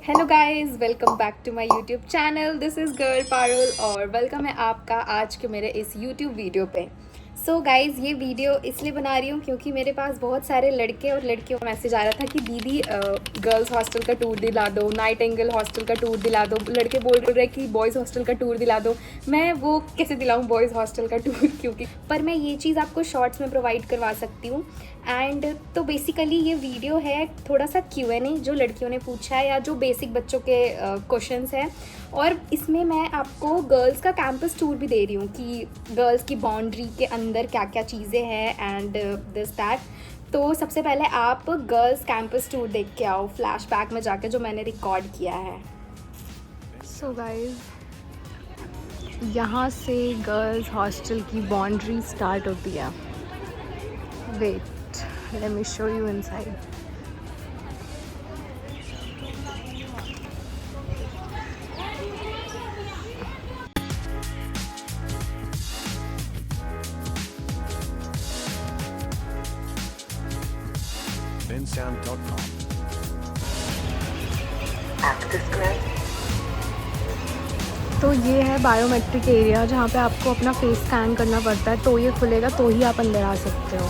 Hello guys, welcome back to my YouTube channel. This is girl Parul और welcome है आपका आज के मेरे इस यूट्यूब वीडियो पे। सो गाइस, ये वीडियो इसलिए बना रही हूँ क्योंकि मेरे पास बहुत सारे लड़के और लड़कियों का मैसेज आ रहा था कि दीदी गर्ल्स हॉस्टल का टूर दिला दो, नाइटिंगेल हॉस्टल का टूर दिला दो। लड़के बोल रहे कि बॉयज़ हॉस्टल का टूर दिला दो। मैं वो कैसे दिलाऊँ बॉयज़ हॉस्टल का टूर क्योंकि पर मैं ये चीज़ आपको शॉर्ट्स में प्रोवाइड करवा सकती हूँ। एंड तो बेसिकली ये वीडियो है थोड़ा सा Q&A जो लड़कियों ने पूछा है या जो बेसिक बच्चों के क्वेश्चंस हैं। और इसमें मैं आपको गर्ल्स का कैंपस टूर भी दे रही हूँ कि गर्ल्स की बाउंड्री के अंदर क्या क्या चीज़ें हैं एंड दिस दैट। तो सबसे पहले आप गर्ल्स कैंपस टूर देख के आओ फ्लैशबैक में जाके जो मैंने रिकॉर्ड किया है। सो गाइस, यहाँ से गर्ल्स हॉस्टल की बाउंड्री स्टार्ट होती है। Wait, let me show you inside. bensound.com. तो ये है बायोमेट्रिक एरिया जहाँ पे आपको अपना फेस स्कैन करना पड़ता है, तो ये खुलेगा तो ही आप अंदर आ सकते हो,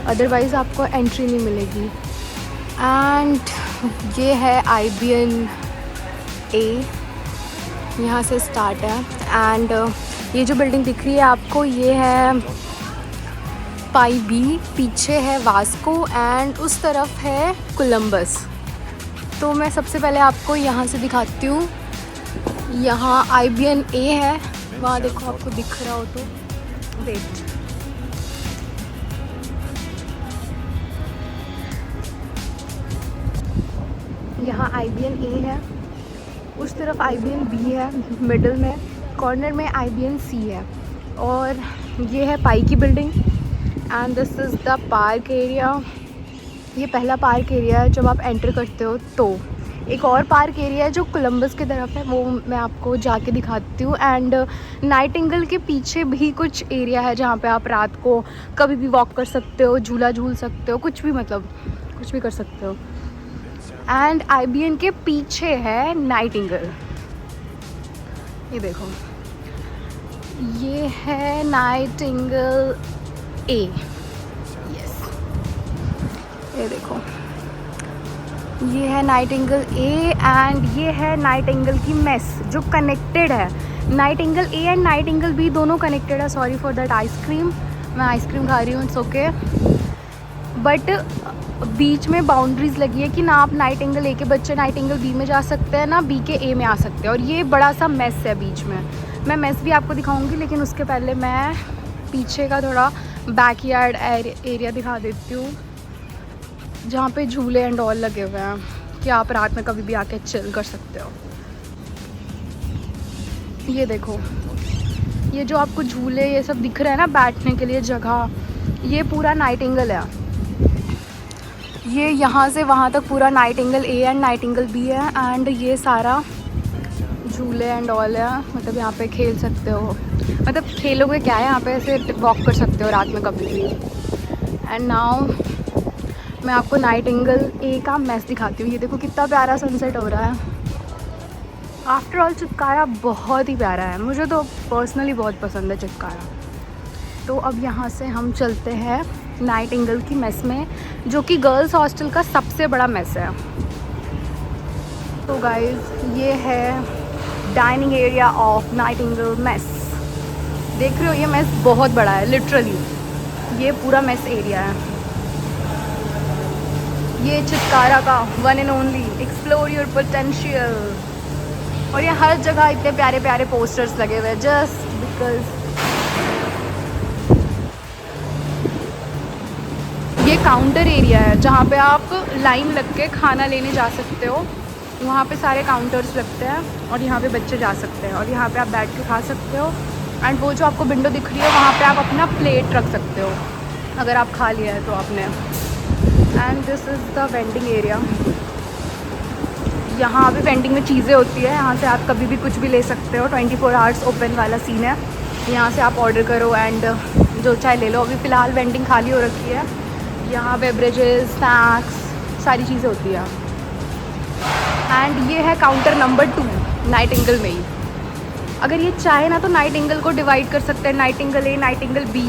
अदरवाइज़ आपको एंट्री नहीं मिलेगी। एंड ये है IBN A, यहाँ से स्टार्ट है। एंड ये जो बिल्डिंग दिख रही है आपको, ये है पाई B, पीछे है वास्को एंड उस तरफ है कोलंबस। तो मैं सबसे पहले आपको यहाँ से दिखाती हूँ। यहाँ IBN A है, वहाँ देखो आपको दिख रहा हो तो। वेट, यहाँ IBN A है, उस तरफ IBN B है, मिडल में कॉर्नर में IBN C है, और ये है पाई की building. And this is the park area. ये पहला पार्क एरिया है जब आप एंटर करते हो। तो एक और पार्क एरिया है जो कोलंबस की तरफ है, वो मैं आपको जाके दिखाती हूँ। एंड नाइटिंगेल के पीछे भी कुछ एरिया है जहाँ पे आप रात को कभी भी वॉक कर सकते हो, झूला झूल सकते हो, कुछ भी, मतलब कुछ भी कर सकते हो। एंड IBN के पीछे है नाइटिंगेल। ये देखो, ये है नाइटिंगेल A। यस, ये देखो, ये है नाइटिंगेल A एंड ये है नाइटिंगेल की मेस जो कनेक्टेड है। Nightingale A and Nightingale B दोनों कनेक्टेड है। सॉरी फॉर दैट आइसक्रीम, मैं आइसक्रीम खा रही हूँ, इट्स ओके। बट बीच में बाउंड्रीज़ लगी है कि ना आप नाइटिंगेल A के बच्चे नाइटिंगेल B में जा सकते हैं, ना B के A में आ सकते हैं। और ये बड़ा सा मेस है बीच में। मैं मेस भी आपको दिखाऊंगी, लेकिन उसके पहले मैं पीछे का थोड़ा बैकयार्ड एरिया दिखा देती हूँ जहाँ पे झूले एंड ऑल लगे हुए हैं कि आप रात में कभी भी आके चिल कर सकते हो। ये देखो, ये जो आपको झूले ये सब दिख रहा है ना बैठने के लिए जगह, ये पूरा नाइटिंगेल है। ये यहाँ से वहाँ तक पूरा Nightingale A and Nightingale B है। एंड ये सारा झूले एंड ऑल है, मतलब यहाँ पे खेल सकते हो, मतलब खेलोगे क्या है, यहाँ पे ऐसे वॉक कर सकते हो रात में कभी भी। एंड नाउ मैं आपको नाइटिंगेल A का मेस दिखाती हूँ। ये देखो कितना प्यारा सनसेट हो रहा है। आफ्टर ऑल चित्कारा बहुत ही प्यारा है, मुझे तो पर्सनली बहुत पसंद है चित्कारा। तो अब यहाँ से हम चलते हैं नाइटिंगेल की मेस में, जो कि गर्ल्स हॉस्टल का सबसे बड़ा मेस है। तो गाइस, ये है dining area of Nightingale mess. देख रहे हो, ये मेस बहुत बड़ा है, लिटरली ये पूरा मेस एरिया है। ये चित्कारा का one and only explore your potential. और ये हर जगह इतने प्यारे प्यारे पोस्टर्स लगे हुए हैं जस्ट बिकॉज। ये काउंटर एरिया है जहाँ पे आप लाइन लग के खाना लेने जा सकते हो। वहाँ पे सारे काउंटर्स लगते हैं और यहाँ पे बच्चे जा सकते हैं और यहाँ पे आप बैठ के खा सकते हो। एंड वो जो आपको विंडो दिख रही है, वहाँ पे आप अपना प्लेट रख सकते हो अगर आप खा लिया है तो आपने। And this is the vending area. यहाँ पे वेंडिंग में चीज़ें होती है, यहाँ से आप कभी भी कुछ भी ले सकते हो। 24 आवर्स ओपन वाला सीन है। यहाँ से आप ऑर्डर करो एंड जो चाहे ले लो। अभी फ़िलहाल वेंडिंग खाली हो रखी है। यहाँ बेवरेजेस, स्नैक्स, सारी चीज़ें होती है। एंड ये है काउंटर नंबर 2 नाइटिंगेल में ही। अगर ये चाहे ना तो नाइटिंगेल को डिवाइड कर सकते हैं, नाइटिंगेल ए, नाइटिंगेल बी,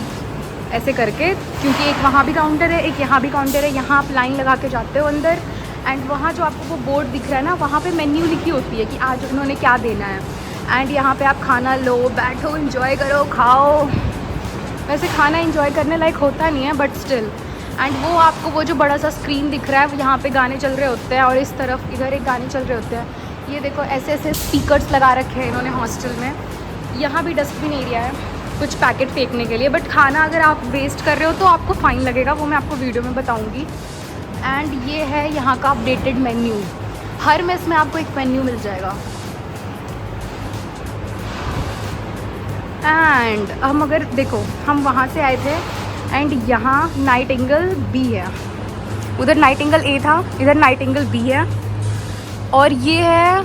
ऐसे करके, क्योंकि एक वहाँ भी काउंटर है, एक यहाँ भी काउंटर है। यहाँ आप लाइन लगा के जाते हो अंदर, एंड वहाँ जो आपको वो बोर्ड दिख रहा है ना, वहाँ पे मेन्यू लिखी होती है कि आज उन्होंने क्या देना है। एंड यहाँ पे आप खाना लो, बैठो, एंजॉय करो, खाओ। वैसे खाना एंजॉय करने लायक होता नहीं है, बट स्टिल। एंड वो आपको वो जो बड़ा सा स्क्रीन दिख रहा है, यहाँ पे गाने चल रहे होते हैं, और इस तरफ इधर एक गाने चल रहे होते हैं। ये देखो ऐसे ऐसे स्पीकर्स लगा रखे हैं इन्होंने हॉस्टल में। यहाँ भी डस्टबिन एरिया है कुछ पैकेट फेंकने के लिए, बट खाना अगर आप वेस्ट कर रहे हो तो आपको फ़ाइन लगेगा, वो मैं आपको वीडियो में बताऊँगी। एंड ये है यहाँ का अपडेटेड मेन्यू। हर मेस में आपको एक मेन्यू मिल जाएगा। एंड हम अगर देखो, हम वहाँ से आए थे, एंड यहाँ नाइटिंगेल बी है, उधर नाइटिंगेल ए था, इधर नाइटिंगेल बी है, और ये है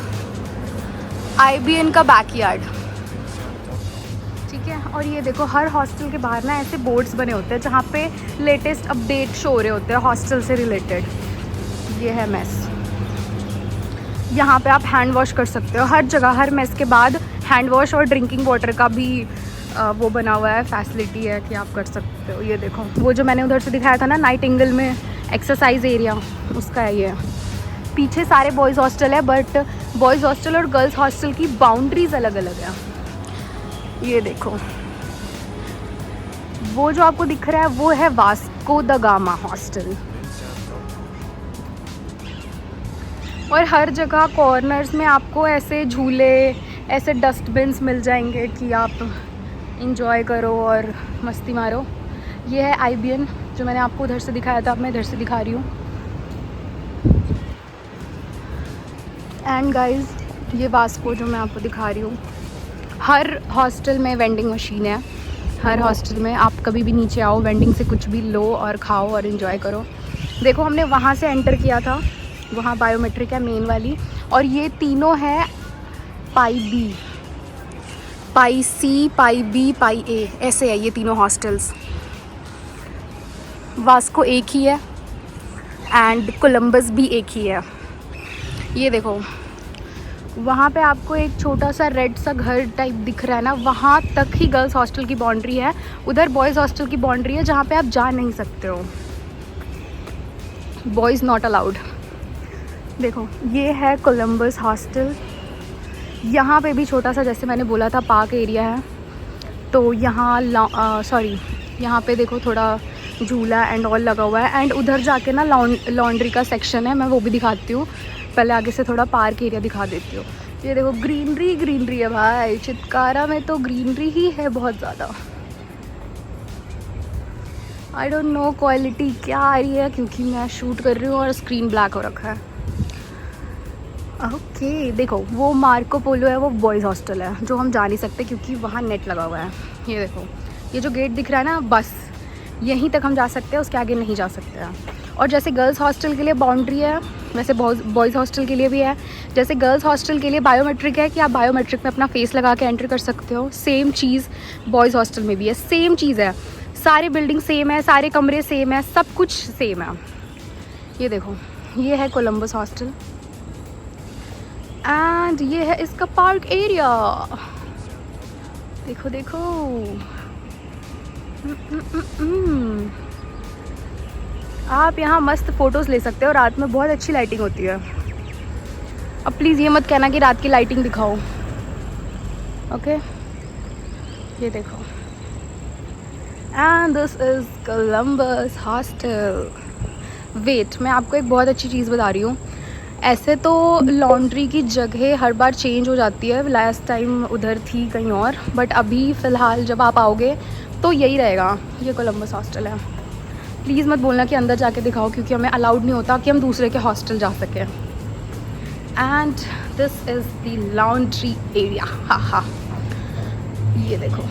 IBN का बैकयार्ड, ठीक है। और ये देखो हर हॉस्टल के बाहर ना ऐसे बोर्ड्स बने होते हैं जहाँ पे लेटेस्ट अपडेट शो हो रहे होते हैं हॉस्टल से रिलेटेड। ये है मेस, यहाँ पे आप हैंड वॉश कर सकते हो हर जगह। हर मेस के बाद हैंड वॉश और ड्रिंकिंग वाटर का भी वो बना हुआ है, फैसिलिटी है कि आप कर सकते हो। ये देखो वो जो मैंने उधर से दिखाया था ना नाइटिंगेल में एक्सरसाइज एरिया, उसका है ये। पीछे सारे बॉयज़ हॉस्टल है, बट बॉयज़ हॉस्टल और गर्ल्स हॉस्टल की बाउंड्रीज अलग अलग है। ये देखो वो जो आपको दिख रहा है वो है वास्को द गामा हॉस्टल। और हर जगह कॉर्नर्स में आपको ऐसे झूले, ऐसे डस्टबिन्स मिल जाएंगे कि आप इंजॉय करो और मस्ती मारो। ये है IBN जो मैंने आपको उधर से दिखाया था, अब मैं इधर से दिखा रही हूँ। एंड गाइस ये वास्को जो मैं आपको दिखा रही हूँ, हर हॉस्टल में वेंडिंग मशीन है। हर हॉस्टल में आप कभी भी नीचे आओ, वेंडिंग से कुछ भी लो और खाओ और इन्जॉय करो। देखो हमने वहाँ से एंटर किया था, वहाँ बायोमेट्रिक है मेन वाली, और ये तीनों है पाई बी, पाई सी, पाई बी, पाई ए, ऐसे है ये तीनों हॉस्टल्स। वास्को एक ही है एंड कोलंबस भी एक ही है। ये देखो वहाँ पे आपको एक छोटा सा रेड सा घर टाइप दिख रहा है ना, वहाँ तक ही गर्ल्स हॉस्टल की बाउंड्री है, उधर बॉयज़ हॉस्टल की बाउंड्री है जहाँ पे आप जा नहीं सकते हो, बॉयज़ नॉट अलाउड। देखो ये है कोलंबस हॉस्टल, यहाँ पे भी छोटा सा जैसे मैंने बोला था पार्क एरिया है। तो यहाँ यहाँ पे देखो थोड़ा झूला एंड ऑल लगा हुआ है, एंड उधर जाके ना लॉन्ड्री का सेक्शन है, मैं वो भी दिखाती हूँ। पहले आगे से थोड़ा पार्क एरिया दिखा देती हूँ। ये देखो ग्रीनरी ग्रीनरी है भाई, चितकारा में तो ग्रीनरी ही है बहुत ज़्यादा। आई डोंट नो क्वालिटी क्या आ रही है क्योंकि मैं शूट कर रही हूँ और स्क्रीन ब्लैक हो रखा है। ओके देखो वो मार्को पोलो है, वो बॉयज़ हॉस्टल है जो हम जा नहीं सकते क्योंकि वहाँ नेट लगा हुआ है। ये देखो ये जो गेट दिख रहा है ना, बस यहीं तक हम जा सकते हैं, उसके आगे नहीं जा सकते हैं। और जैसे गर्ल्स हॉस्टल के लिए बाउंड्री है, वैसे बॉयज़ हॉस्टल के लिए भी है। जैसे गर्ल्स हॉस्टल के लिए बायोमेट्रिक है कि आप बायोमेट्रिक में अपना फेस लगा के एंटर कर सकते हो, सेम चीज़ बॉयज़ हॉस्टल में भी है, सेम चीज़ है। सारी बिल्डिंग सेम है, सारे कमरे सेम है, सब कुछ सेम है। ये देखो ये है कोलंबस हॉस्टल एंड ये है इसका पार्क एरिया। देखो देखो आप यहाँ मस्त फ़ोटोज़ ले सकते हो, रात में बहुत अच्छी लाइटिंग होती है। अब प्लीज़ ये मत कहना कि रात की लाइटिंग दिखाओ, ओके। ये देखो and this is Columbus hostel. Wait मैं आपको एक बहुत अच्छी चीज़ बता रही हूँ। ऐसे तो लॉन्ड्री की जगह हर बार चेंज हो जाती है, लास्ट टाइम उधर थी कहीं और, बट अभी फ़िलहाल जब आप आओगे तो यही रहेगा। ये कोलंबस हॉस्टल है। प्लीज़ मत बोलना कि अंदर जाके दिखाओ क्योंकि हमें अलाउड नहीं होता कि हम दूसरे के हॉस्टल जा सकें। And this is the laundry area. हा ये देखो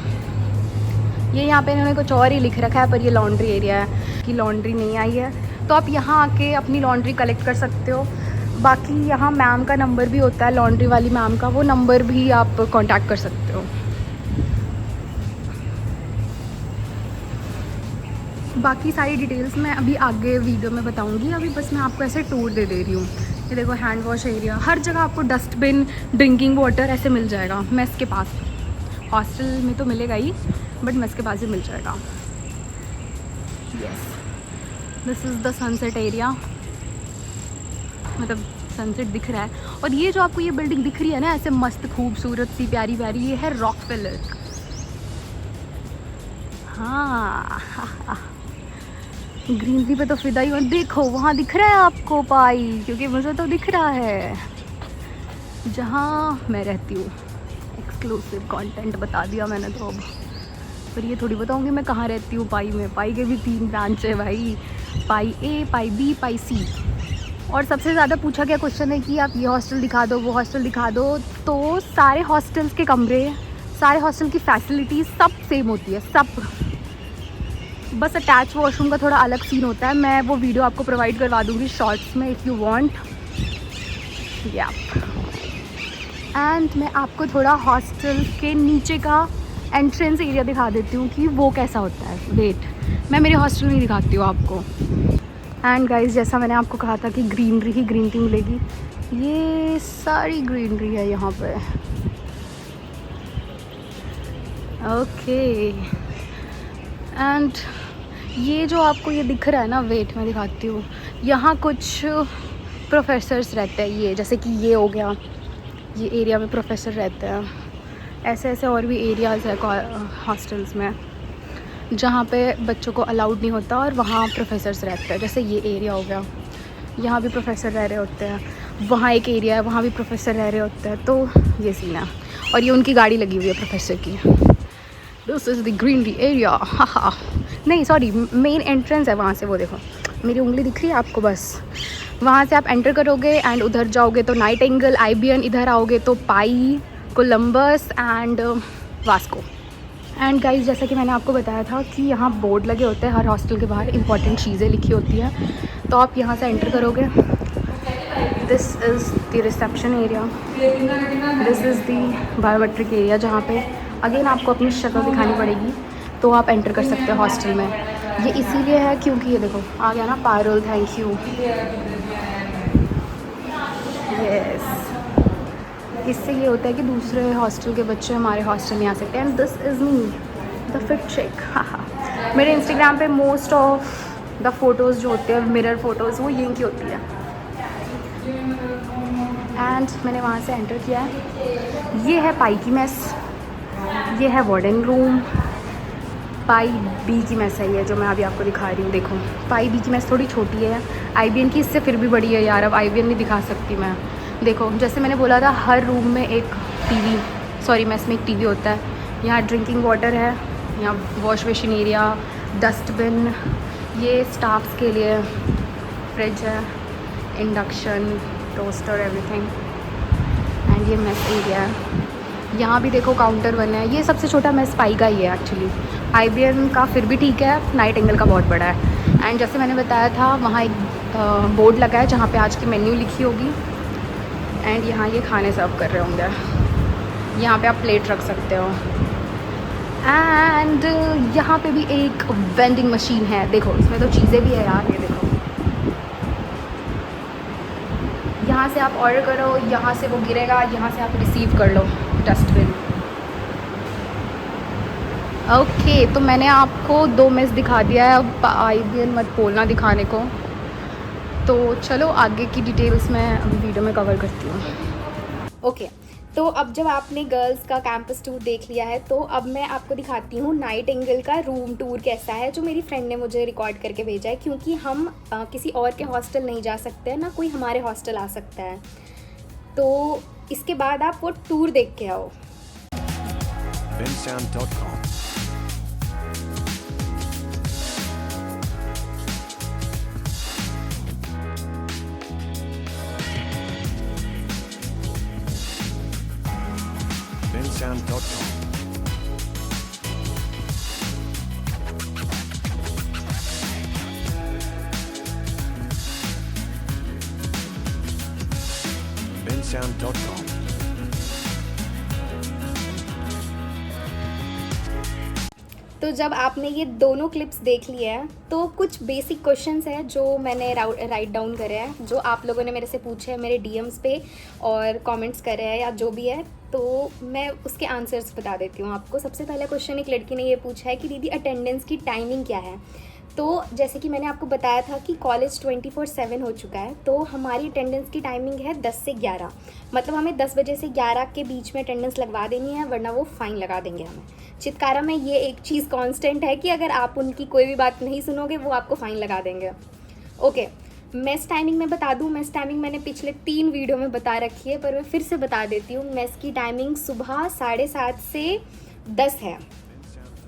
ये यहाँ पे इन्होंने कुछ और ही लिख रखा है, पर ये लॉन्ड्री एरिया है कि लॉन्ड्री नहीं आई है तो आप यहाँ आके अपनी लॉन्ड्री कलेक्ट कर सकते हो। बाकी यहाँ मैम का नंबर भी होता है, लॉन्ड्री वाली मैम का, वो नंबर भी आप कांटेक्ट कर सकते हो। बाकी सारी डिटेल्स मैं अभी आगे वीडियो में बताऊंगी, अभी बस मैं आपको ऐसे टूर दे रही हूँ ये देखो हैंड वॉश एरिया, हर जगह आपको डस्टबिन, ड्रिंकिंग वाटर ऐसे मिल जाएगा मेस के पास। हॉस्टल में तो मिलेगा ही, बट मेस के पास भी मिल जाएगा। Yes, this is the sunset area, मतलब सनसेट दिख रहा है। और ये जो आपको ये बिल्डिंग दिख रही है ना ऐसे मस्त खूबसूरत सी प्यारी प्यारी, ये है रॉकफेलर। हाँ ग्रीनरी पे तो फिदा ही। और देखो वहाँ दिख रहा है आपको पाई, क्योंकि मुझे तो दिख रहा है जहाँ मैं रहती हूँ। एक्सक्लूसिव कंटेंट बता दिया मैंने तो अब, पर ये थोड़ी बताऊँगी मैं कहाँ रहती हूँ पाई में। पाई के भी 3 ब्रांच है भाई, पाई ए, पाई बी, पाई सी। और सबसे ज़्यादा पूछा गया क्वेश्चन है कि आप ये हॉस्टल दिखा दो, वो हॉस्टल दिखा दो। तो सारे हॉस्टल्स के कमरे, सारे हॉस्टल की फैसिलिटीज़ सब सेम होती है, सब। बस अटैच वॉशरूम का थोड़ा अलग सीन होता है। मैं वो वीडियो आपको प्रोवाइड करवा दूँगी शॉर्ट्स में इफ़ यू वांट। या एंड मैं आपको थोड़ा हॉस्टल के नीचे का एंट्रेंस एरिया दिखा देती हूँ कि वो कैसा होता है। वेट, मैं मेरे हॉस्टल में दिखाती हूँ आपको। एंड गाइस, जैसा मैंने आपको कहा था कि ग्रीनरी ही ग्रीनरी मिलेगी, ये सारी ग्रीनरी है यहाँ पे। ओके एंड ये जो आपको ये दिख रहा है ना, वेट मैं दिखाती हूँ। यहाँ कुछ प्रोफेसर्स रहते हैं, ये जैसे कि ये हो गया, ये एरिया में प्रोफेसर रहते हैं। ऐसे ऐसे और भी एरियाज़ है हॉस्टल्स में जहाँ पे बच्चों को अलाउड नहीं होता और वहाँ प्रोफेसर्स रहते हैं। जैसे ये एरिया हो गया, यहाँ भी प्रोफेसर रह रहे होते हैं। वहाँ एक एरिया है, वहाँ भी प्रोफेसर रह रहे होते हैं। तो ये सीन है। और ये उनकी गाड़ी लगी हुई है प्रोफेसर की। This is the greenery area. हाँ नहीं सॉरी, मेन एंट्रेंस है वहाँ से। वो देखो मेरी उंगली दिख रही है आपको, बस वहाँ से आप एंटर करोगे एंड उधर जाओगे तो नाइटिंगेल, आईबीएन, इधर आओगे तो पाई, Columbus and Vasco. And guys, जैसा कि मैंने आपको बताया था कि यहाँ बोर्ड लगे होते हैं हर हॉस्टल के बाहर, इंपॉर्टेंट चीज़ें लिखी होती हैं। तो आप यहाँ से एंटर करोगे, this is the reception area, this is the biometric area, जहाँ पे अगेन आपको अपनी शक्ल दिखानी पड़ेगी तो आप एंटर कर सकते हो हॉस्टल में। ये इसीलिए है क्योंकि ये देखो आ गया ना पारुल, थैंक यू। यस, इससे ये होता है कि दूसरे हॉस्टल के बच्चे हमारे हॉस्टल में आ सकते हैं। And this is me the fit check. हाँ, मेरे इंस्टाग्राम पे मोस्ट ऑफ द फोटोज़ जो होते हैं, मिरर फ़ोटोज़, वो यहीं की होती है। एंड मैंने वहाँ से एंटर किया है। ये है पाई की मेस, ये है वार्डन रूम। पाई बी की मेस है ये जो मैं अभी आपको दिखा रही हूँ। देखो पाई बी की मेस थोड़ी छोटी है, आईबीएन की इससे फिर भी बड़ी है यार। अब आईबीएन नहीं दिखा सकती मैं। देखो जैसे मैंने बोला था, हर रूम में एक टीवी, सॉरी मेस में एक टीवी होता है। यहाँ ड्रिंकिंग वाटर है, यहाँ वॉश बेसिन एरिया, डस्टबिन, ये स्टाफ्स के लिए फ्रिज है, इंडक्शन, टोस्टर, एवरीथिंग। एंड ये मेस एरिया है। यहाँ भी देखो काउंटर बने हैं। ये सबसे छोटा मेस पाई का ही है एक्चुअली। आईबीएन का फिर भी ठीक है, नाइटिंगेल का बहुत बड़ा है। एंड जैसे मैंने बताया था, वहाँ एक बोर्ड लगा है जहाँ पे आज की मेन्यू लिखी होगी। एंड यहाँ ये खाने सर्व कर रहे होंगे, यहाँ पे आप प्लेट रख सकते हो। एंड यहाँ पे भी एक वेंडिंग मशीन है। देखो इसमें तो चीज़ें भी है यार, ये देखो। यहाँ से आप ऑर्डर करो, यहाँ से वो गिरेगा, यहाँ से आप रिसीव कर लो डस्टबिन। ओके तो मैंने आपको 2 मेस दिखा दिया है, अब आईबीएन मत बोलना दिखाने को। तो चलो आगे की डिटेल्स मैं अभी वीडियो में कवर करती हूँ। ओके तो अब जब आपने गर्ल्स का कैंपस टूर देख लिया है, तो अब मैं आपको दिखाती हूँ नाइटिंगेल का रूम टूर कैसा है, जो मेरी फ्रेंड ने मुझे रिकॉर्ड करके भेजा है। क्योंकि हम किसी और के हॉस्टल नहीं जा सकते हैं, ना कोई हमारे हॉस्टल आ सकता है। तो इसके बाद आप वो टूर देख के आओ। bensound.com. bensound.com. bensound.com. तो जब आपने ये दोनों क्लिप्स देख लिए हैं तो कुछ बेसिक क्वेश्चंस हैं जो मैंने राइट डाउन करे हैं, जो आप लोगों ने मेरे से पूछे हैं मेरे डीएम्स पे और कमेंट्स करे हैं या जो भी है, तो मैं उसके आंसर्स बता देती हूँ आपको। सबसे पहला क्वेश्चन एक लड़की ने ये पूछा है कि दीदी अटेंडेंस की टाइमिंग क्या है। तो जैसे कि मैंने आपको बताया था कि कॉलेज 24/7 हो चुका है, तो हमारी अटेंडेंस की टाइमिंग है 10 से 11। मतलब हमें 10 बजे से 11 के बीच में अटेंडेंस लगवा देनी है, वरना वो फ़ाइन लगा देंगे हमें। चित्कारा में ये एक चीज़ कांस्टेंट है कि अगर आप उनकी कोई भी बात नहीं सुनोगे वो आपको फ़ाइन लगा देंगे। ओके, मेस टाइमिंग मैं बता दूं। मेस टाइमिंग मैंने पिछले 3 वीडियो में बता रखी है, पर मैं फिर से बता देती हूँ। मेस की टाइमिंग सुबह 7:30 से 10 है,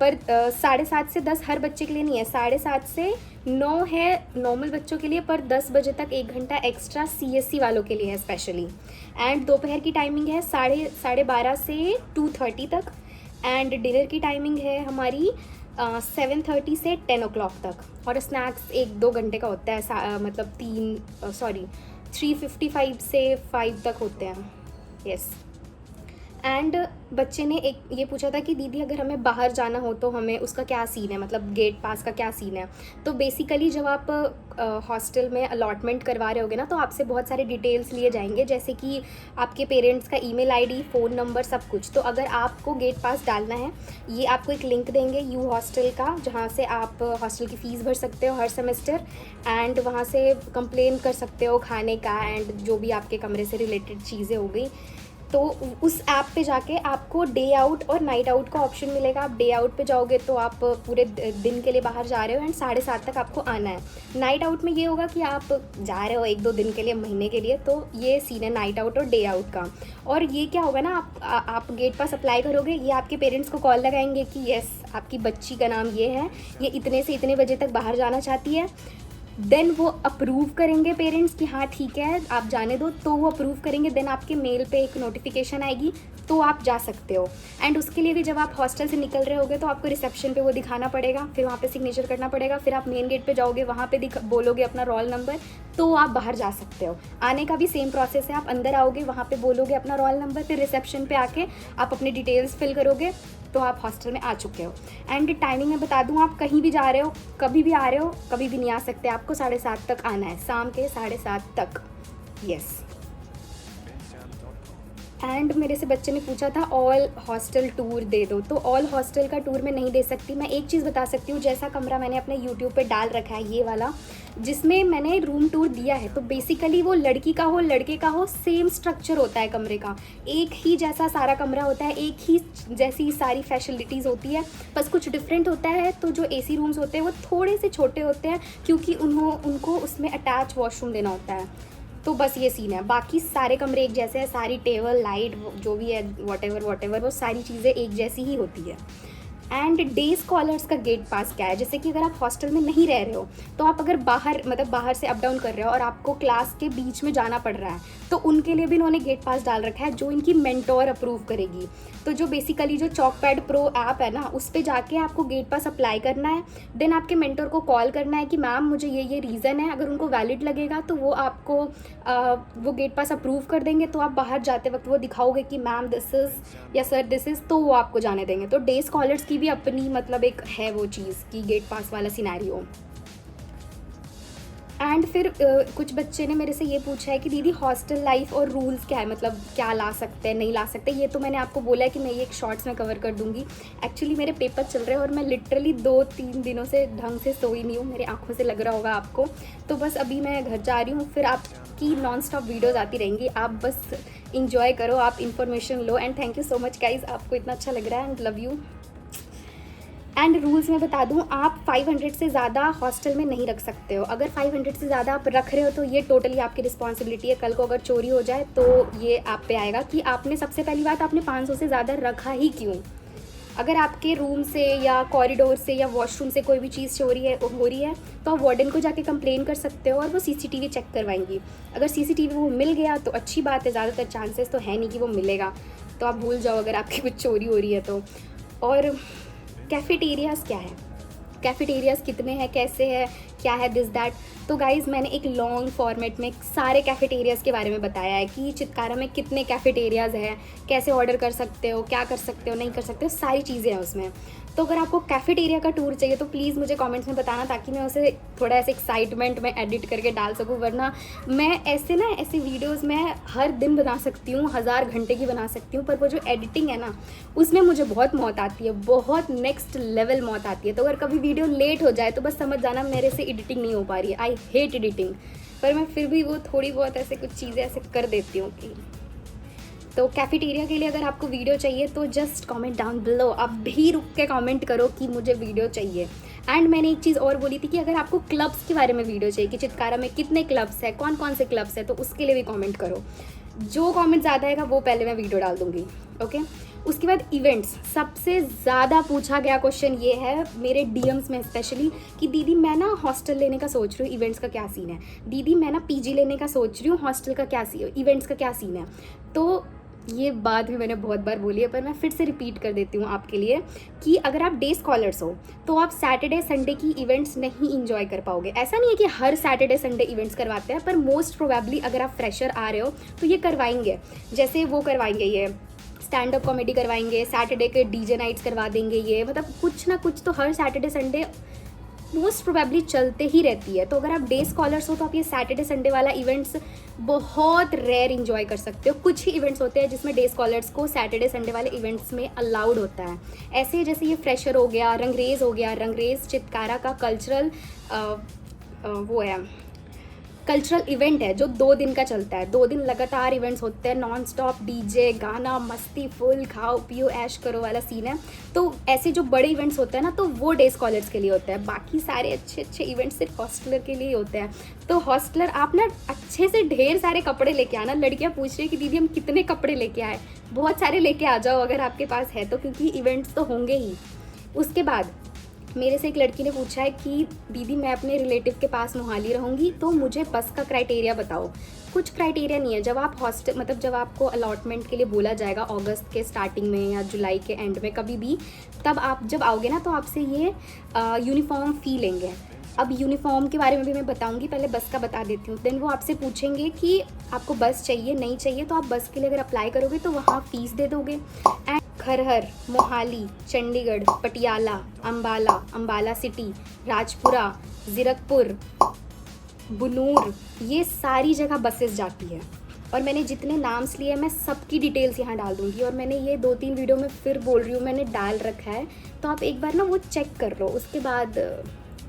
पर 7:30 से 10 हर बच्चे के लिए नहीं है। 7:30 से 9 है नॉर्मल बच्चों के लिए, पर 10 बजे तक 1 घंटा एक्स्ट्रा सीएससी वालों के लिए है स्पेशली। एंड दोपहर की टाइमिंग है 12:30 से 2:30 तक। एंड डिनर की टाइमिंग है हमारी 7:30 से 10 o'clock तक। और स्नैक्स 1-2 घंटे का होता है, मतलब 3:55 से 5 तक होते हैं। यस। एंड बच्चे ने एक ये पूछा था कि दीदी अगर हमें बाहर जाना हो तो हमें उसका क्या सीन है, मतलब गेट पास का क्या सीन है। तो बेसिकली जब आप हॉस्टल में अलॉटमेंट करवा रहे होगे ना, तो आपसे बहुत सारे डिटेल्स लिए जाएंगे, जैसे कि आपके पेरेंट्स का ईमेल आईडी, फ़ोन नंबर, सब कुछ। तो अगर आपको गेट पास डालना है, ये आपको एक लिंक देंगे यू हॉस्टल का, जहाँ से आप हॉस्टल की फ़ीस भर सकते हो हर सेमेस्टर। एंड वहाँ से कंप्लेन कर सकते हो खाने का एंड जो भी आपके कमरे से रिलेटेड चीज़ें हो गई। तो उस ऐप पे जाके आपको डे आउट और नाइट आउट का ऑप्शन मिलेगा। आप डे आउट पे जाओगे तो आप पूरे दिन के लिए बाहर जा रहे हो एंड 7:30 तक आपको आना है। नाइट आउट में ये होगा कि आप जा रहे हो 1-2 दिन के लिए, महीने के लिए। तो ये सीन है नाइट आउट और डे आउट का। और ये क्या होगा ना, आप गेट पास अप्लाई करोगे, ये आपके पेरेंट्स को कॉल लगाएंगे कि येस आपकी बच्ची का नाम ये है, ये इतने से इतने बजे तक बाहर जाना चाहती है। देन वो अप्रूव करेंगे पेरेंट्स कि हाँ ठीक है आप जाने दो, तो वो अप्रूव करेंगे। देन आपके मेल पे एक नोटिफिकेशन आएगी, तो आप जा सकते हो। एंड उसके लिए भी जब आप हॉस्टल से निकल रहे होगे तो आपको रिसेप्शन पे वो दिखाना पड़ेगा, फिर वहाँ पे सिग्नेचर करना पड़ेगा। फिर आप मेन गेट पे जाओगे, वहाँ पे बोलोगे अपना रोल नंबर, तो आप बाहर जा सकते हो। आने का भी सेम प्रोसेस है, आप अंदर आओगे, वहाँ पे बोलोगे अपना रोल नंबर, फिर रिसेप्शन पे आके आप अपनी डिटेल्स फिल करोगे, तो आप हॉस्टल में आ चुके हो। एंड टाइमिंग मैं बता दूँ, आप कहीं भी जा रहे हो, कभी भी आ रहे हो, कभी भी नहीं आ सकते। आपको 7:30 तक आना है, शाम के 7:30 तक। यस। एंड मेरे से बच्चे ने पूछा था ऑल हॉस्टल टूर दे दो। तो ऑल हॉस्टल का टूर मैं नहीं दे सकती। मैं एक चीज़ बता सकती हूँ, जैसा कमरा मैंने अपने यूट्यूब पे डाल रखा है ये वाला, जिसमें मैंने रूम टूर दिया है, तो बेसिकली वो लड़की का हो लड़के का हो, सेम स्ट्रक्चर होता है कमरे का। एक ही जैसा सारा कमरा होता है, एक ही जैसी सारी फैसिलिटीज़ होती है। बस कुछ डिफरेंट होता है, तो जो एसी रूम्स होते हैं वो थोड़े से छोटे होते हैं, क्योंकि उनको उसमें अटैच वॉशरूम देना होता है। तो बस ये सीन है। बाकी सारे कमरे एक जैसे हैं, सारी टेबल लाइट जो भी है वॉटेवर वो सारी चीज़ें एक जैसी ही होती है। एंड डे स्कॉलर्स का गेट पास क्या है, जैसे कि अगर आप हॉस्टल में नहीं रह रहे हो, तो आप अगर बाहर से अप डाउन कर रहे हो और आपको क्लास के बीच में जाना पड़ रहा है, तो उनके लिए भी इन्होंने गेट पास डाल रखा है, जो इनकी मेंटोर अप्रूव करेगी। तो जो बेसिकली जो चॉकपैड प्रो ऐप है ना, उस पर जाके आपको गेट पास अप्लाई करना है। देन आपके मेंटोर को कॉल करना है कि मैम मुझे ये रीज़न है। अगर उनको वैलिड लगेगा तो वो आपको वो गेट पास अप्रूव कर देंगे। तो आप बाहर जाते वक्त वो दिखाओगे कि मैम दिस इज़ या सर दिस इज़, तो वो आपको जाने देंगे। तो डे स्कॉलर्स की भी अपनी मतलब एक है वो चीज़ कि गेट पास वाला सिनेरियो। एंड फिर कुछ बच्चे ने मेरे से ये पूछा है कि दीदी हॉस्टल लाइफ और रूल्स क्या है, मतलब क्या ला सकते हैं नहीं ला सकते। ये तो मैंने आपको बोला है कि मैं ये एक शॉर्ट्स में कवर कर दूंगी। एक्चुअली मेरे पेपर चल रहे हैं और मैं लिटरली 2-3 दिनों से ढंग से सोई नहीं हूँ, मेरे आंखों से लग रहा होगा आपको। तो बस अभी मैं घर जा रही हूँ, फिर आपकी नॉन स्टॉप वीडियोज़ आती रहेंगी। आप बस इंजॉय करो, आप information low. And thank you so much guys, आपको इतना अच्छा लग रहा है and love you. And rules मैं बता दूं, आप 500 से ज़्यादा हॉस्टल में नहीं रख सकते हो। अगर 500 से ज़्यादा आप रख रहे हो तो ये टोटली आपकी रिस्पॉन्सिबिलिटी है। कल को अगर चोरी हो जाए तो ये आप पे आएगा कि आपने, सबसे पहली बात, आपने 500 से ज़्यादा रखा ही क्यों। अगर आपके रूम से या कॉरिडोर से या वॉशरूम से कोई भी चीज़ हो रही है तो आप वार्डन को जाके कंप्लेन कर सकते हो और वो सीसीटीवी चेक करवाएंगी। अगर सीसीटीवी वो मिल गया तो अच्छी बात है, ज़्यादातर चांसेस तो है नहीं कि वो मिलेगा, तो आप भूल जाओ अगर आपकी कुछ चोरी हो रही है तो। और कैफ़ेटेरियाज़ क्या है, कैफ़ेटेरियाज़ कितने हैं, कैसे है, क्या है दिस दैट। तो गाइज़ मैंने एक लॉन्ग फॉर्मेट में सारे कैफेटेरियाज़ के बारे में बताया है कि चित्कारा में कितने कैफेटेरियाज़ हैं, कैसे ऑर्डर कर सकते हो, क्या कर सकते हो, नहीं कर सकते हो, सारी चीज़ें हैं उसमें। तो अगर आपको कैफेटेरिया का टूर चाहिए तो प्लीज़ मुझे कमेंट्स में बताना, ताकि मैं उसे थोड़ा ऐसे एक्साइटमेंट में एडिट करके डाल सकूँ। वरना मैं ऐसे वीडियोज़ मैं हर दिन बना सकती हूँ, 1000 घंटे की बना सकती हूँ, पर वो जो एडिटिंग है ना, उसमें मुझे बहुत मौत आती है, बहुत नेक्स्ट लेवल मौत आती है। तो अगर कभी वीडियो लेट हो जाए तो बस समझ जाना मेरे से एडिटिंग नहीं हो पा रही है। आई हेट एडिटिंग, पर मैं फिर भी वो थोड़ी बहुत ऐसे कुछ चीज़ें ऐसे कर देती हूँ कि। तो कैफेटेरिया के लिए अगर आपको वीडियो चाहिए तो जस्ट कमेंट डाउन बिलो, अभी रुक के कमेंट करो कि मुझे वीडियो चाहिए। एंड मैंने एक चीज़ और बोली थी कि अगर आपको क्लब्स के बारे में वीडियो चाहिए कि चित्कारा में कितने क्लब्स हैं, कौन कौन से क्लब्स हैं, तो उसके लिए भी कमेंट करो। जो कमेंट ज़्यादा आएगा वो पहले मैं वीडियो डाल दूँगी, ओके। उसके बाद इवेंट्स, सबसे ज़्यादा पूछा गया क्वेश्चन ये है मेरे डीएम्स में स्पेशली कि दीदी मैं ना हॉस्टल लेने का सोच रही हूँ, इवेंट्स का क्या सीन है। दीदी मैं ना पीजी लेने का सोच रही हूँ, हॉस्टल का क्या सीन, इवेंट्स का क्या सीन है। तो ये बात भी मैंने बहुत बार बोली है, पर मैं फिर से रिपीट कर देती हूँ आपके लिए कि अगर आप डे स्कॉलर्स हो तो आप सैटरडे संडे की इवेंट्स नहीं इंजॉय कर पाओगे। ऐसा नहीं है कि हर सैटरडे संडे इवेंट्स करवाते हैं, पर मोस्ट प्रोबेबली अगर आप फ्रेशर आ रहे हो तो ये करवाएंगे। जैसे वो करवाएंगे, ये स्टैंड अप कॉमेडी करवाएंगे, सैटरडे के डीजे नाइट्स करवा देंगे, ये मतलब कुछ ना कुछ तो हर सैटरडे संडे मोस्ट प्रोबेबली चलते ही रहती है। तो अगर आप डे स्कॉलर्स हो तो आप ये सैटरडे संडे वाला इवेंट्स बहुत रेयर इंजॉय कर सकते हो। कुछ ही इवेंट्स होते हैं जिसमें डे स्कॉलर्स को सैटरडे संडे वाले इवेंट्स में अलाउड होता है। ऐसे जैसे ये फ्रेशर हो गया, रंगरेज हो गया। रंगरेज चित्कारा का कल्चरल वो है, कल्चरल इवेंट है जो 2 दिन का चलता है। 2 दिन लगातार इवेंट्स होते हैं, नॉन स्टॉप डीजे, गाना, मस्ती, फुल खाओ पियो ऐश करो वाला सीन है। तो ऐसे जो बड़े इवेंट्स होते हैं ना, तो वो डे स्कॉलर्स के लिए होते हैं। बाकी सारे अच्छे अच्छे इवेंट्स सिर्फ हॉस्टलर के लिए होते हैं। तो हॉस्टलर आप ना अच्छे से ढेर सारे कपड़े लेके आना। लड़कियां पूछ रही है कि दीदी हम कितने कपड़े लेके आए, बहुत सारे लेके आ जाओ अगर आपके पास है तो, क्योंकि इवेंट्स तो होंगे ही। उसके बाद मेरे से एक लड़की ने पूछा है कि दीदी मैं अपने रिलेटिव के पास मोहाली रहूँगी तो मुझे बस का क्राइटेरिया बताओ। कुछ क्राइटेरिया नहीं है। जब आप हॉस्टल मतलब जब आपको अलॉटमेंट के लिए बोला जाएगा अगस्त के स्टार्टिंग में या जुलाई के एंड में कभी भी, तब आप जब आओगे ना तो आपसे ये यूनिफॉर्म फ़ी लेंगे। अब यूनिफॉर्म के बारे में भी मैं बताऊंगी, पहले बस का बता देती हूँ। देन वो आपसे पूछेंगे कि आपको बस चाहिए नहीं चाहिए, तो आप बस के लिए अगर अप्लाई करोगे तो वहाँ फ़ीस दे दोगे। एंड खरहर, मोहाली, चंडीगढ़, पटियाला, अम्बाला, अम्बाला सिटी, राजपुरा, ज़ीरकपुर, बुनूर, ये सारी जगह बसेस जाती है। और मैंने जितने नाम्स लिए मैं सबकी डिटेल्स यहाँ डाल दूँगी। और मैंने ये 2-3 वीडियो में फिर बोल रही हूँ, मैंने डाल रखा है, तो आप एक बार ना वो चेक कर लो। उसके बाद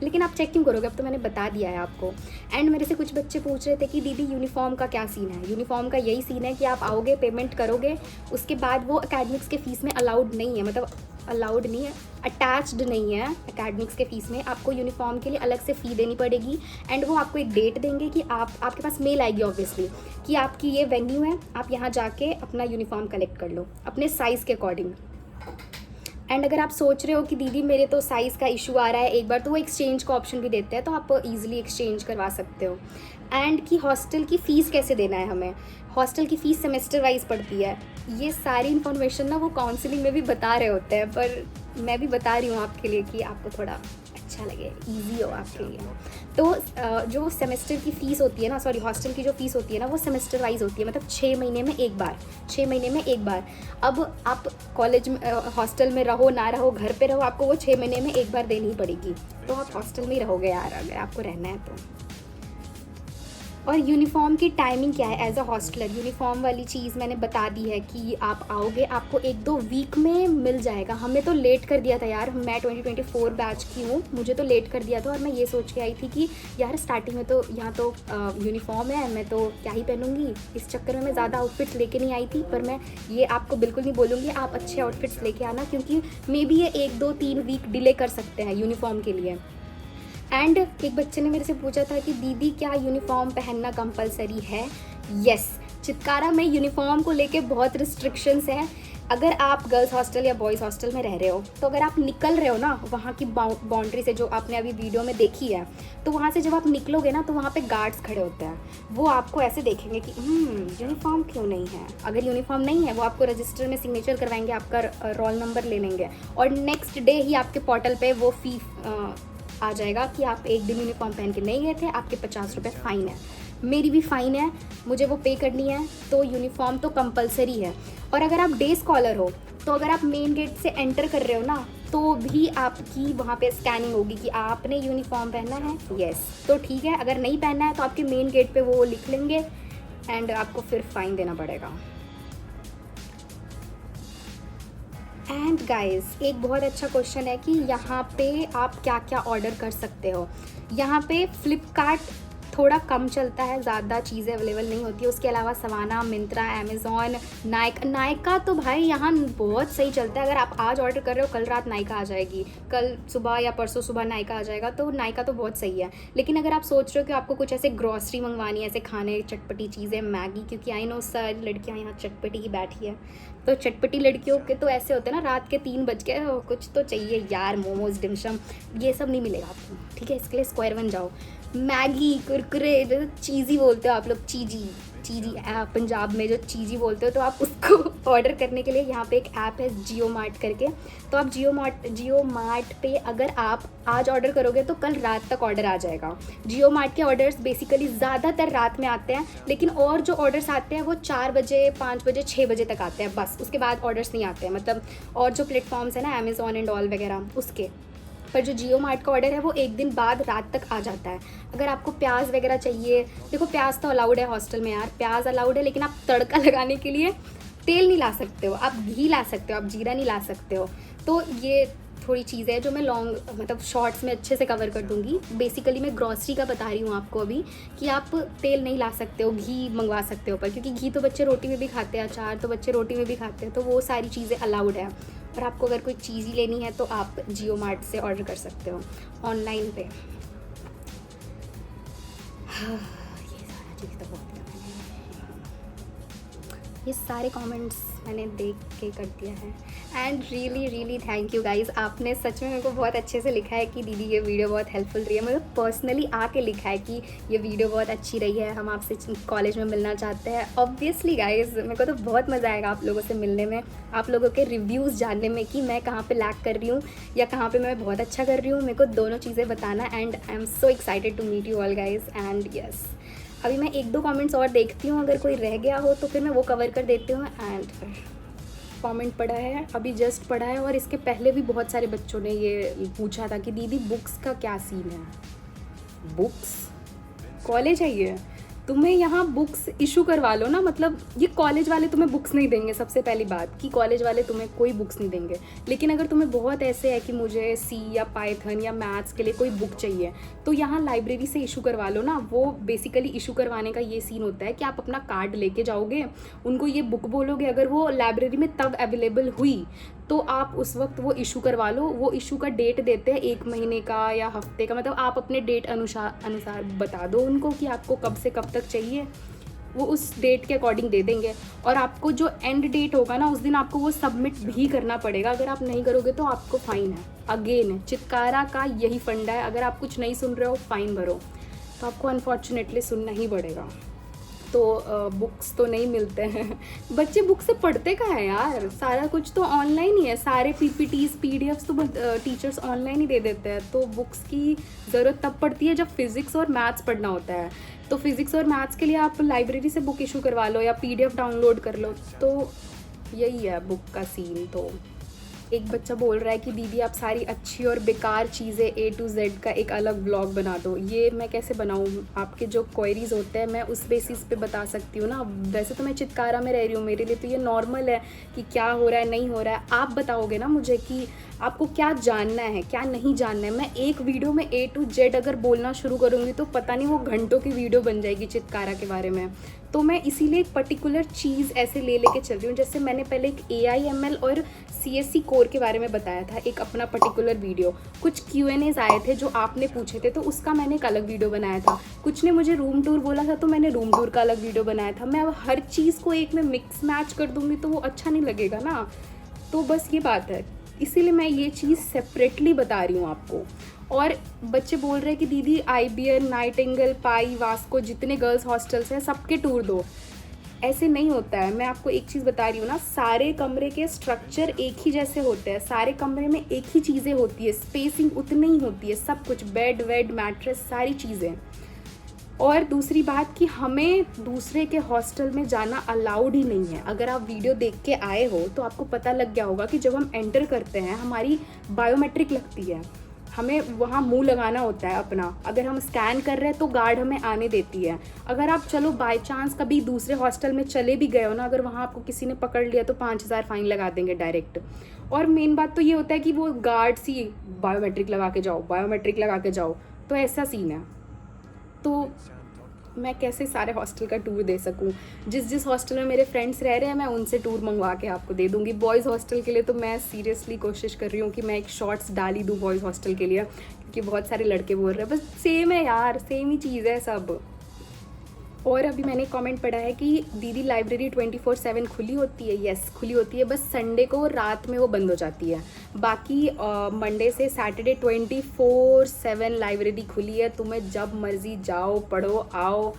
लेकिन आप चेक क्यों करोगे, अब तो मैंने बता दिया है आपको। एंड मेरे से कुछ बच्चे पूछ रहे थे कि दीदी यूनिफॉर्म का क्या सीन है। यूनिफॉर्म का यही सीन है कि आप आओगे, पेमेंट करोगे, उसके बाद वो एकेडमिक्स के फ़ीस में अलाउड नहीं है, मतलब अलाउड नहीं है, अटैच्ड नहीं है एकेडमिक्स के फ़ीस में। आपको यूनिफॉर्म के लिए अलग से फ़ी देनी पड़ेगी। एंड वो आपको एक डेट देंगे कि आपके पास मेल आएगी ऑब्वियसली कि आपकी ये वेन्यू है, आप यहाँ जाके अपना यूनिफॉर्म कलेक्ट कर लो अपने साइज़ के अकॉर्डिंग। एंड अगर आप सोच रहे हो कि दीदी मेरे तो साइज़ का इशू आ रहा है एक बार, तो वो एक्सचेंज का ऑप्शन भी देते हैं, तो आप इजीली एक्सचेंज करवा सकते हो। एंड कि हॉस्टल की फ़ीस कैसे देना है हमें, हॉस्टल की फ़ीस सेमेस्टर वाइज पड़ती है। ये सारी इन्फॉर्मेशन ना वो काउंसलिंग में भी बता रहे होते हैं, पर मैं भी बता रही हूँ आपके लिए कि आपको थोड़ा अच्छा लगे, इजी हो आपके लिए। तो जो सेमेस्टर की फ़ीस होती है ना, सॉरी हॉस्टल की जो फ़ीस होती है ना, वो सेमेस्टर वाइज होती है, मतलब 6 महीने में एक बार, 6 महीने में एक बार। अब आप कॉलेज में हॉस्टल में रहो ना रहो, घर पे रहो, आपको वो 6 महीने में एक बार देनी ही पड़ेगी। तो आप हॉस्टल में ही रहोगे यार अगर आपको रहना है तो। और यूनिफॉर्म की टाइमिंग क्या है एज अ हॉस्टलर, यूनिफॉर्म वाली चीज़ मैंने बता दी है कि आप आओगे आपको 1-2 वीक में मिल जाएगा। हमें तो लेट कर दिया था यार, मैं 2024 बैच की हूँ, मुझे तो लेट कर दिया था। और मैं ये सोच के आई थी कि यार स्टार्टिंग में तो यहाँ तो यूनिफॉर्म है, मैं तो क्या ही पहनूंगी, इस चक्कर में मैं ज़्यादा आउटफिट्स लेके नहीं आई थी। पर मैं ये आपको बिल्कुल नहीं बोलूँगी आप अच्छे आउटफिट्स लेके आना, क्योंकि मे बी ये 1-2-3 वीक डिले कर सकते हैं यूनिफॉर्म के लिए। एंड एक बच्चे ने मेरे से पूछा था कि दीदी क्या यूनिफॉर्म पहनना कंपलसरी है। यस, चित्कारा में यूनिफॉर्म को लेके बहुत रिस्ट्रिक्शंस हैं। अगर आप गर्ल्स हॉस्टल या बॉयज़ हॉस्टल में रह रहे हो, तो अगर आप निकल रहे हो ना वहाँ की बाउंड्री से, जो आपने अभी वीडियो में देखी है, तो वहाँ से जब आप निकलोगे ना तो वहाँ पे गार्ड्स खड़े होते हैं। वो आपको ऐसे देखेंगे कि यूनिफॉर्म क्यों नहीं है। अगर यूनिफॉर्म नहीं है, वो आपको रजिस्टर में सिग्नेचर करवाएंगे, आपका रोल नंबर ले लेंगे, और नेक्स्ट डे ही आपके पोर्टल पे वो फ़ी आ जाएगा कि आप एक दिन यूनिफॉर्म पहन के नहीं गए थे, आपके 50 रुपये फ़ाइन है। मेरी भी फ़ाइन है, मुझे वो पे करनी है, तो यूनिफॉर्म तो कंपलसरी है। और अगर आप डे स्कॉलर हो तो अगर आप मेन गेट से एंटर कर रहे हो ना, तो भी आपकी वहाँ पे स्कैनिंग होगी कि आपने यूनिफॉर्म पहनना है, यस तो ठीक है। अगर नहीं पहनना है तो आपके मेन गेट पे वो लिख लेंगे एंड आपको फिर फ़ाइन देना पड़ेगा। एंड गाइस, एक बहुत अच्छा क्वेश्चन है कि यहाँ पे आप क्या क्या ऑर्डर कर सकते हो। यहाँ पे फ्लिपकार्ट थोड़ा कम चलता है, ज़्यादा चीज़ें अवेलेबल नहीं होती है। उसके अलावा सवाना, मिंत्रा, अमेज़ॉन, नायका तो भाई यहाँ बहुत सही चलता है। अगर आप आज ऑर्डर कर रहे हो, कल रात नायका आ जाएगी, कल सुबह या परसों सुबह नायका आ जाएगा, तो नायका तो बहुत सही है। लेकिन अगर आप सोच रहे हो कि आपको कुछ ऐसे ग्रॉसरी मंगवानी है, ऐसे खाने चटपटी चीज़ें, मैगी, क्योंकि आई नो सारी लड़कियाँ यहाँ चटपटी की बैठी है, तो चटपटी लड़कियों के तो ऐसे होते हैं ना, रात के 3 बज गए, कुछ तो चाहिए यार, मोमोज, डिमशम, ये सब नहीं मिलेगा आपको, ठीक है। इसके लिए स्क्वायर वन जाओ। मैगी, कुरकुरे, जो चीज़ी बोलते हो आप लोग, चीजी पंजाब में जो चीज़ी बोलते हो, तो आप उसको ऑर्डर करने के लिए यहाँ पे एक ऐप है जियो मार्ट करके। तो आप जियो मार्ट पे अगर आप आज ऑर्डर करोगे तो कल रात तक ऑर्डर आ जाएगा। जियो मार्ट के ऑर्डर्स बेसिकली ज़्यादातर रात में आते हैं, लेकिन और जो ऑर्डर्स आते हैं वो 4 बजे, 5 बजे, 6 बजे तक आते हैं, बस उसके बाद ऑर्डर्स नहीं आते हैं। मतलब और जो प्लेटफॉर्म्स हैं ना, अमेज़ॉन एंड ऑल वगैरह, उसके पर जो जियो मार्ट का ऑर्डर है वो एक दिन बाद रात तक आ जाता है। अगर आपको प्याज वगैरह चाहिए, देखो प्याज तो अलाउड है हॉस्टल में यार, प्याज अलाउड है, लेकिन आप तड़का लगाने के लिए तेल नहीं ला सकते हो, आप घी ला सकते हो, आप जीरा नहीं ला सकते हो। तो ये थोड़ी चीज़ें हैं जो मैं मतलब शॉर्ट्स में अच्छे से कवर कर दूंगी। बेसिकली मैं ग्रॉसरी का बता रही हूँ आपको अभी कि आप तेल नहीं ला सकते हो, घी मंगवा सकते हो पर, क्योंकि घी तो बच्चे रोटी में भी खाते हैं, अचार तो बच्चे रोटी में भी खाते हैं, तो वो सारी चीज़ें अलाउड है। और आपको अगर कोई चीज़ ही लेनी है तो आप जियो मार्ट से ऑर्डर कर सकते हो ऑनलाइन पे। ये सारा चीज़ तो बहुत है, ये सारे कमेंट्स मैंने देख के कर दिया है। And really thank you guys, आपने सच में मेरे को बहुत अच्छे से लिखा है कि दीदी ये वीडियो बहुत हेल्पफुल रही है। मुझे पर्सनली आके लिखा है कि ये वीडियो बहुत अच्छी रही है, हम आपसे कॉलेज में मिलना चाहते हैं। ऑब्वियसली गाइज़, मेरे को तो बहुत मज़ा आएगा आप लोगों से मिलने में, आप लोगों के रिव्यूज़ जानने में कि मैं कहाँ पे लैक कर रही हूँ या कहाँ पे मैं बहुत अच्छा कर रही हूँ। मेरे को दोनों चीज़ें बताना, and I am so excited to meet you all guys. And yes, अभी मैं 1-2 कमेंट्स और देखती हूँ, अगर कोई रह गया हो तो फिर मैं वो कवर कर देती हूँ। एंड कमेंट पढ़ा है, अभी जस्ट पढ़ा है, और इसके पहले भी बहुत सारे बच्चों ने ये पूछा था कि दीदी बुक्स का क्या सीन है। बुक्स, कॉलेज है ये, तुम्हें यहाँ बुक्स इशू करवा लो ना, मतलब ये कॉलेज वाले तुम्हें बुक्स नहीं देंगे। सबसे पहली बात कि कॉलेज वाले तुम्हें कोई बुक्स नहीं देंगे, लेकिन अगर तुम्हें बहुत ऐसे है कि मुझे सी या पाइथन या मैथ्स के लिए कोई बुक चाहिए, तो यहाँ लाइब्रेरी से इशू करवा लो ना। वो बेसिकली इशू करवाने का ये सीन होता है कि आप अपना कार्ड लेके जाओगे, उनको ये बुक बोलोगे, अगर वो लाइब्रेरी में तब अवेलेबल हुई तो आप उस वक्त वो इशू करवा लो। वो इशू का डेट देते हैं 1 महीने का या हफ्ते का, मतलब आप अपने डेट अनुसार बता दो उनको कि आपको कब से कब तक चाहिए, वो उस डेट के अकॉर्डिंग दे देंगे। और आपको जो एंड डेट होगा ना, उस दिन आपको वो सबमिट भी करना पड़ेगा। अगर आप नहीं करोगे तो आपको फ़ाइन है। अगेन चित्कारा का यही फंडा है, अगर आप कुछ नहीं सुन रहे हो फ़ाइन भरो, तो आपको अनफॉर्चुनेटली सुनना ही पड़ेगा। तो बुक्स तो नहीं मिलते हैं, बच्चे बुक से पढ़ते कहाँ है यार, सारा कुछ तो ऑनलाइन ही है, सारे PPTs PDFs तो टीचर्स ऑनलाइन ही दे देते हैं। तो बुक्स की ज़रूरत तब पड़ती है जब फिज़िक्स और मैथ्स पढ़ना होता है, तो फिज़िक्स और मैथ्स के लिए आप लाइब्रेरी से बुक इशू करवा लो या PDF डाउनलोड कर लो। तो यही है बुक का सीन। तो एक बच्चा बोल रहा है कि दीदी आप सारी अच्छी और बेकार चीज़ें A to Z का एक अलग व्लॉग बना दो। ये मैं कैसे बनाऊँ, आपके जो क्वेरीज होते हैं मैं उस बेसिस पे बता सकती हूँ ना। वैसे तो मैं चित्कारा में रह रही हूँ, मेरे लिए तो ये नॉर्मल है कि क्या हो रहा है नहीं हो रहा है। आप बताओगे ना मुझे कि आपको क्या जानना है क्या नहीं जानना है। मैं एक वीडियो में A to Z अगर बोलना शुरू करूँगी तो पता नहीं वो घंटों की वीडियो बन जाएगी चित्कारा के बारे में। तो मैं इसीलिए एक पर्टिकुलर चीज़ ऐसे लेके चल रही हूँ। जैसे मैंने पहले एक AI/ML और CSC कोर के बारे में बताया था, एक अपना पर्टिकुलर वीडियो। कुछ Q&As आए थे जो आपने पूछे थे, तो उसका मैंने एक अलग वीडियो बनाया था। कुछ ने मुझे रूम टूर बोला था, तो मैंने रूम टूर का अलग वीडियो बनाया था। मैं अब हर चीज़ को एक में मिक्स मैच कर दूँगी तो वो अच्छा नहीं लगेगा ना। तो बस ये बात है, इसीलिए मैं ये चीज़ सेपरेटली बता रही हूँ आपको। और बच्चे बोल रहे हैं कि दीदी IBN, नाइटिंगेल, पाई, वास्को, जितने गर्ल्स हॉस्टल्स हैं सबके टूर दो। ऐसे नहीं होता है। मैं आपको एक चीज़ बता रही हूँ ना, सारे कमरे के स्ट्रक्चर एक ही जैसे होते हैं, सारे कमरे में एक ही चीज़ें होती है, स्पेसिंग उतनी ही होती है, सब कुछ बेड वेड मैट्रेस सारी चीज़ें। और दूसरी बात कि हमें दूसरे के हॉस्टल में जाना अलाउड ही नहीं है। अगर आप वीडियो देख के आए हो तो आपको पता लग गया होगा कि जब हम एंटर करते हैं हमारी बायोमेट्रिक लगती है, हमें वहाँ मुंह लगाना होता है अपना। अगर हम स्कैन कर रहे हैं तो गार्ड हमें आने देती है। अगर आप चलो बाय चांस कभी दूसरे हॉस्टल में चले भी गए हो ना, अगर वहाँ आपको किसी ने पकड़ लिया तो 5,000 फाइन लगा देंगे डायरेक्ट। और मेन बात तो ये होता है कि वो गार्ड्स ही बायोमेट्रिक लगा के जाओ, बायोमेट्रिक लगा के जाओ, तो ऐसा सीन है। तो मैं कैसे सारे हॉस्टल का टूर दे सकूं? जिस हॉस्टल में मेरे फ्रेंड्स रह रहे हैं मैं उनसे टूर मंगवा के आपको दे दूंगी। बॉयज़ हॉस्टल के लिए तो मैं सीरियसली कोशिश कर रही हूँ कि मैं एक शॉर्ट्स डाल ही दूँ बॉयज़ हॉस्टल के लिए, क्योंकि बहुत सारे लड़के बोल रहे हैं। बस सेम है यार, सेम ही चीज़ है सब। और अभी मैंने कमेंट पढ़ा है कि दीदी लाइब्रेरी 24/7 खुली होती है। यस, खुली होती है, बस संडे को रात में वो बंद हो जाती है। बाकी मंडे से सैटरडे 24/7 लाइब्रेरी खुली है। तुम्हें जब मर्ज़ी जाओ, पढ़ो, आओ।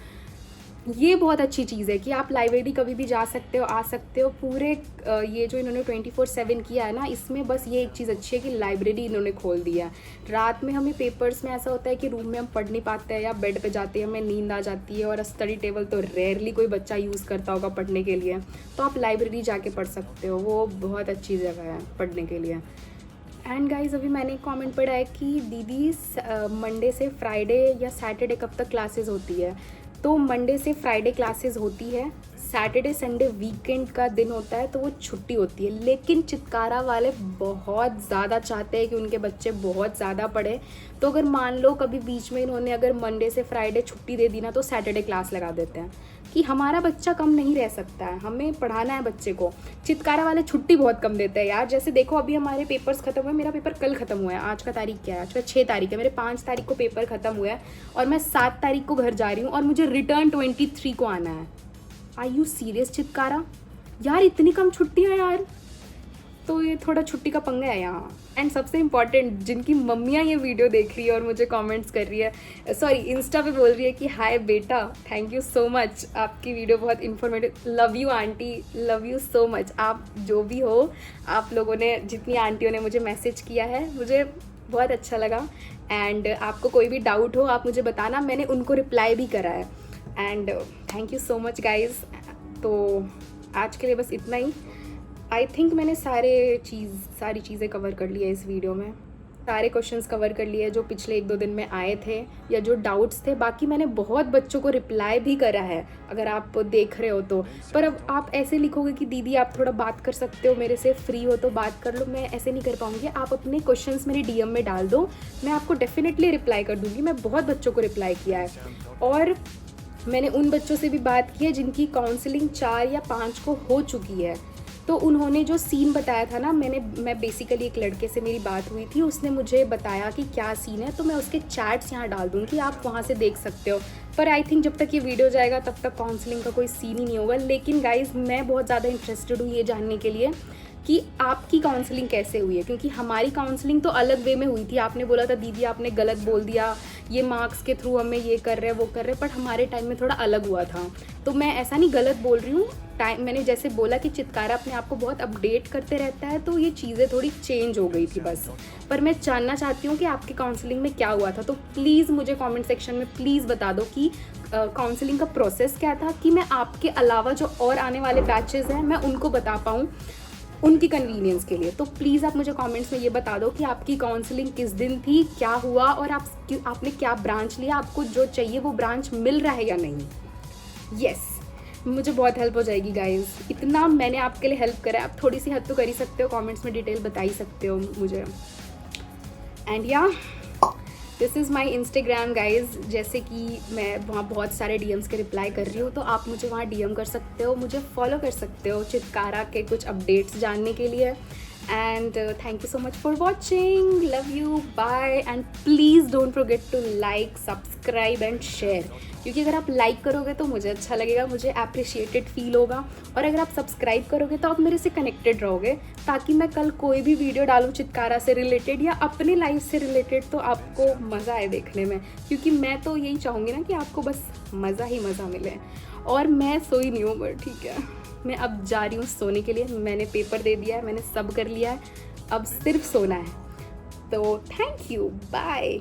ये बहुत अच्छी चीज़ है कि आप लाइब्रेरी कभी भी जा सकते हो, आ सकते हो। पूरे ये जो इन्होंने 24/7 किया है ना, इसमें बस ये एक चीज़ अच्छी है कि लाइब्रेरी इन्होंने खोल दी है। रात में हमें पेपर्स में ऐसा होता है कि रूम में हम पढ़ नहीं पाते हैं या बेड पे जाते हैं, हमें नींद आ जाती है, और स्टडी टेबल तो रेयरली कोई बच्चा यूज़ करता होगा पढ़ने के लिए, तो आप लाइब्रेरी जाके पढ़ सकते हो। वो बहुत अच्छी जगह है पढ़ने के लिए। एंड गाइज, अभी मैंने एक कमेंट पढ़ा है कि दीदी मंडे से फ्राइडे या सैटरडे कब तक क्लासेस होती है? तो मंडे से फ्राइडे क्लासेस होती है, सैटरडे संडे वीकेंड का दिन होता है तो वो छुट्टी होती है। लेकिन चित्कारा वाले बहुत ज़्यादा चाहते हैं कि उनके बच्चे बहुत ज़्यादा पढ़े, तो अगर मान लो कभी बीच में इन्होंने अगर मंडे से फ्राइडे छुट्टी दे दी ना, तो सैटरडे क्लास लगा देते हैं कि हमारा बच्चा कम नहीं रह सकता है, हमें पढ़ाना है बच्चे को। चित्कारा वाले छुट्टी बहुत कम देते हैं यार। जैसे देखो अभी हमारे पेपर्स खत्म हुए, मेरा पेपर कल ख़त्म हुआ है। आज का तारीख क्या है? आज का 6 तारीख है। मेरे 5 तारीख को पेपर ख़त्म हुआ है और मैं 7 तारीख को घर जा रही हूँ और मुझे रिटर्न 23 को आना है। Are you serious Chitkara? यार इतनी कम छुट्टियाँ यार। तो ये थोड़ा छुट्टी का पंगा है यहाँ। एंड सबसे इम्पॉर्टेंट, जिनकी मम्मियाँ ये वीडियो देख रही है और मुझे कमेंट्स कर रही है, सॉरी इंस्टा पे बोल रही है कि हाय बेटा, थैंक यू सो मच, आपकी वीडियो बहुत informative, love you aunty, love you so much. आप जो भी हो, आप लोगों ने, जितनी आंटियों ने मुझे मैसेज किया है, मुझे बहुत अच्छा लगा। एंड आपको कोई भी डाउट हो आप मुझे बताना, मैंने उनको रिप्लाई भी करा है। And thank you so much guys. तो आज के लिए बस इतना ही। आई थिंक मैंने सारी चीज़ें कवर कर ली है इस वीडियो में। सारे क्वेश्चंस कवर कर लिए जो पिछले 1-2 दिन में आए थे या जो डाउट्स थे। बाकी मैंने बहुत बच्चों को रिप्लाई भी करा है, अगर आप देख रहे हो तो। पर अब आप ऐसे लिखोगे कि दीदी आप थोड़ा बात कर सकते हो मेरे से, फ्री हो तो बात कर लो, मैं ऐसे नहीं कर पाऊँगी। आप अपने क्वेश्चंस मेरे DM में डाल दो, मैं आपको डेफिनेटली रिप्लाई कर दूँगी। मैं बहुत बच्चों को रिप्लाई किया है और मैंने उन बच्चों से भी बात की है जिनकी काउंसलिंग 4 या 5 को हो चुकी है। तो उन्होंने जो सीन बताया था ना, मैं बेसिकली एक लड़के से मेरी बात हुई थी, उसने मुझे बताया कि क्या सीन है, तो मैं उसके चैट्स यहाँ डाल दूँगी, आप वहाँ से देख सकते हो। पर आई थिंक जब तक ये वीडियो जाएगा तब तक काउंसलिंग का कोई सीन ही नहीं होगा। लेकिन गाइज़, मैं बहुत ज़्यादा इंटरेस्टेड हूँ ये जानने के लिए कि आपकी काउंसलिंग कैसे हुई है, क्योंकि हमारी काउंसलिंग तो अलग वे में हुई थी। आपने बोला था दीदी आपने गलत बोल दिया, ये मार्क्स के थ्रू हमें ये कर रहे हैं वो कर रहे हैं, बट हमारे टाइम में थोड़ा अलग हुआ था। तो मैं ऐसा नहीं गलत बोल रही हूँ। मैंने जैसे बोला कि चित्कारा अपने आप को बहुत अपडेट करते रहता है, तो ये चीज़ें थोड़ी चेंज हो गई थी बस। पर मैं जानना चाहती हूँ कि आपकी काउंसलिंग में क्या हुआ था। तो प्लीज़ मुझे कमेंट सेक्शन में प्लीज़ बता दो कि काउंसलिंग का प्रोसेस क्या था, कि मैं आपके अलावा जो और आने वाले बैचेज़ हैं मैं उनको बता पाऊँ उनकी कन्वीनियंस के लिए। तो प्लीज़ आप मुझे कमेंट्स में ये बता दो कि आपकी काउंसलिंग किस दिन थी, क्या हुआ, और आपने क्या ब्रांच लिया, आपको जो चाहिए वो ब्रांच मिल रहा है या नहीं। यस, मुझे बहुत हेल्प हो जाएगी गाइज़। इतना मैंने आपके लिए हेल्प करा है, आप थोड़ी सी हद तो कर ही सकते हो, कमेंट्स में डिटेल बता ही सकते हो मुझे। एंड या this is my Instagram guys. जैसे कि मैं वहाँ बहुत सारे DMs के रिप्लाई कर रही हूँ, तो आप मुझे वहाँ DM कर सकते हो, मुझे फॉलो कर सकते हो चित्कारा के कुछ अपडेट्स जानने के लिए। And thank you so much for watching, love you, bye. And please don't forget to like, subscribe and share, क्योंकि अगर आप लाइक करोगे तो मुझे अच्छा लगेगा, मुझे अप्रिशिएटेड फील होगा। और अगर आप सब्सक्राइब करोगे तो आप मेरे से कनेक्टेड रहोगे, ताकि मैं कल कोई भी वीडियो डालूँ चित्कारा से रिलेटेड या अपने लाइफ से रिलेटेड, तो आपको मज़ा आए देखने में। क्योंकि मैं तो यही चाहूँगी ना कि आपको बस मज़ा ही मज़ा मिले। और मैं सोई नहीं हूँ, बट ठीक है, मैं अब जा रही हूँ सोने के लिए। मैंने पेपर दे दिया है, मैंने सब कर लिया है, अब सिर्फ सोना है। तो थैंक यू, बाय।